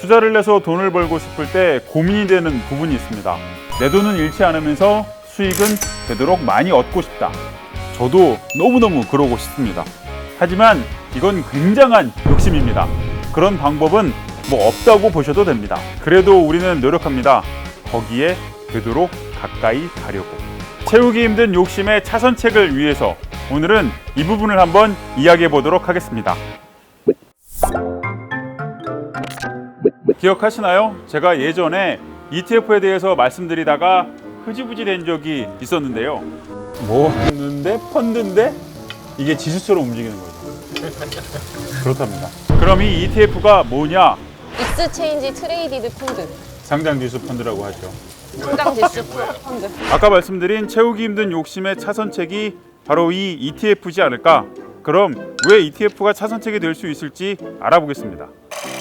투자를 해서 돈을 벌고 싶을 때 고민이 되는 부분이 있습니다. 내 돈은 잃지 않으면서 수익은 되도록 많이 얻고 싶다. 저도 너무너무 그러고 싶습니다. 하지만 이건 굉장한 욕심입니다. 그런 방법은 뭐 없다고 보셔도 됩니다. 그래도 우리는 노력합니다. 거기에 되도록 가까이 가려고. 채우기 힘든 욕심의 차선책을 위해서 오늘은 이 부분을 한번 이야기해 보도록 하겠습니다. 기억하시나요? 제가 예전에 ETF에 대해서 말씀드리다가 흐지부지 된 적이 있었는데요. 뭐였는데? 펀드인데? 이게 지수처럼 움직이는 거죠. 그렇답니다. 그럼 이 ETF가 뭐냐? 익스체인지 트레이디드 펀드, 상장 지수 펀드라고 하죠. 상장 지수 펀드. 아까 말씀드린 채우기 힘든 욕심의 차선책이 바로 이 ETF지 않을까? 그럼 왜 ETF가 차선책이 될 수 있을지 알아보겠습니다.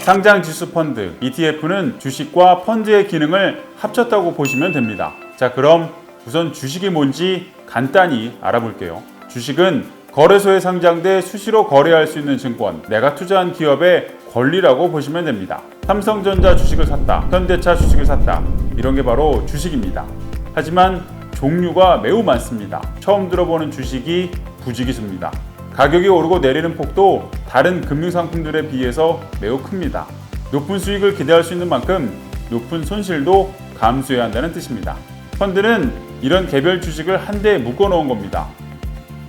상장 지수 펀드, ETF는 주식과 펀드의 기능을 합쳤다고 보시면 됩니다. 자, 그럼 우선 주식이 뭔지 간단히 알아볼게요. 주식은 거래소에 상장돼 수시로 거래할 수 있는 증권, 내가 투자한 기업의 권리라고 보시면 됩니다. 삼성전자 주식을 샀다, 현대차 주식을 샀다, 이런 게 바로 주식입니다. 하지만 종류가 매우 많습니다. 처음 들어보는 주식이 부지기수입니다. 가격이 오르고 내리는 폭도 다른 금융상품들에 비해서 매우 큽니다. 높은 수익을 기대할 수 있는 만큼 높은 손실도 감수해야 한다는 뜻입니다. 펀드는 이런 개별 주식을 한데에 묶어 놓은 겁니다.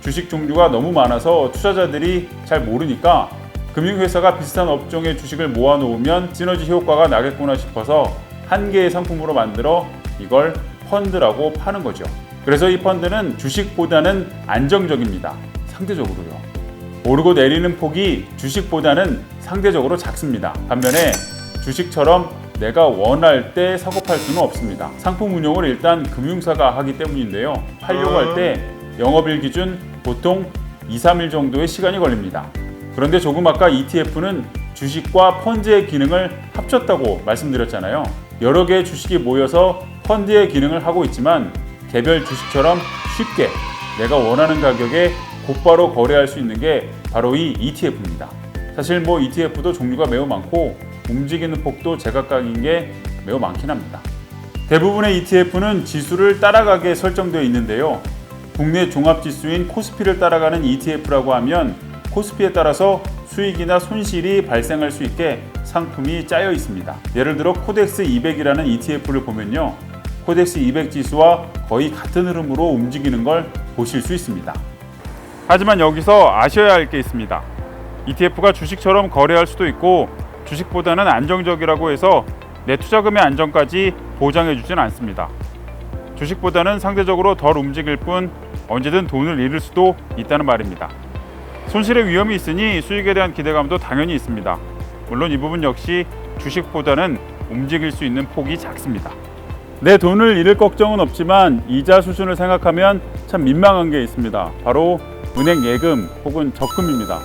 주식 종류가 너무 많아서 투자자들이 잘 모르니까 금융회사가 비슷한 업종의 주식을 모아 놓으면 시너지 효과가 나겠구나 싶어서 한 개의 상품으로 만들어 이걸 펀드라고 파는 거죠. 그래서 이 펀드는 주식보다는 안정적입니다. 상대적으로요. 오르고 내리는 폭이 주식보다는 상대적으로 작습니다. 반면에 주식처럼 내가 원할 때 사고 팔 수는 없습니다. 상품 운용을 일단 금융사가 하기 때문인데요. 팔려고 할 때 영업일 기준 보통 2-3일 정도의 시간이 걸립니다. 그런데 조금 아까 ETF는 주식과 펀드의 기능을 합쳤다고 말씀드렸잖아요. 여러 개의 주식이 모여서 펀드의 기능을 하고 있지만 개별 주식처럼 쉽게 내가 원하는 가격에 곧바로 거래할 수 있는 게 바로 이 ETF입니다. 사실 뭐 ETF도 종류가 매우 많고 움직이는 폭도 제각각인 게 매우 많긴 합니다. 대부분의 ETF는 지수를 따라가게 설정되어 있는데요. 국내 종합지수인 코스피를 따라가는 ETF라고 하면 코스피에 따라서 수익이나 손실이 발생할 수 있게 상품이 짜여 있습니다. 예를 들어 코덱스 200이라는 ETF를 보면요. 코덱스 200 지수와 거의 같은 흐름으로 움직이는 걸 보실 수 있습니다. 하지만 여기서 아셔야 할 게 있습니다. ETF가 주식처럼 거래할 수도 있고 주식보다는 안정적이라고 해서 내 투자금의 안정까지 보장해주진 않습니다. 주식보다는 상대적으로 덜 움직일 뿐 언제든 돈을 잃을 수도 있다는 말입니다. 손실의 위험이 있으니 수익에 대한 기대감도 당연히 있습니다. 물론 이 부분 역시 주식보다는 움직일 수 있는 폭이 작습니다. 내 돈을 잃을 걱정은 없지만 이자 수준을 생각하면 참 민망한 게 있습니다. 바로 은행 예금 혹은 적금입니다.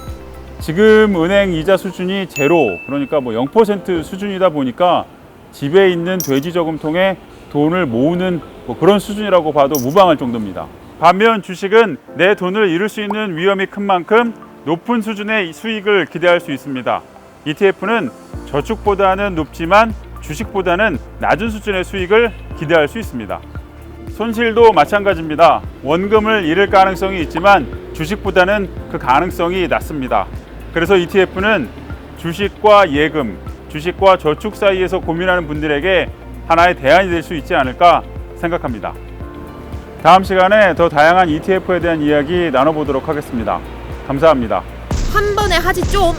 지금 은행 이자 수준이 제로, 그러니까 뭐 0% 수준이다 보니까 집에 있는 돼지 저금통에 돈을 모으는 뭐 그런 수준이라고 봐도 무방할 정도입니다. 반면 주식은 내 돈을 잃을 수 있는 위험이 큰 만큼 높은 수준의 수익을 기대할 수 있습니다. ETF는 저축보다는 높지만 주식보다는 낮은 수준의 수익을 기대할 수 있습니다. 손실도 마찬가지입니다. 원금을 잃을 가능성이 있지만 주식보다는 그 가능성이 낮습니다. 그래서 ETF는 주식과 예금, 주식과 저축 사이에서 고민하는 분들에게 하나의 대안이 될 수 있지 않을까 생각합니다. 다음 시간에 더 다양한 ETF에 대한 이야기 나눠보도록 하겠습니다. 감사합니다. 한 번에 하지 좀.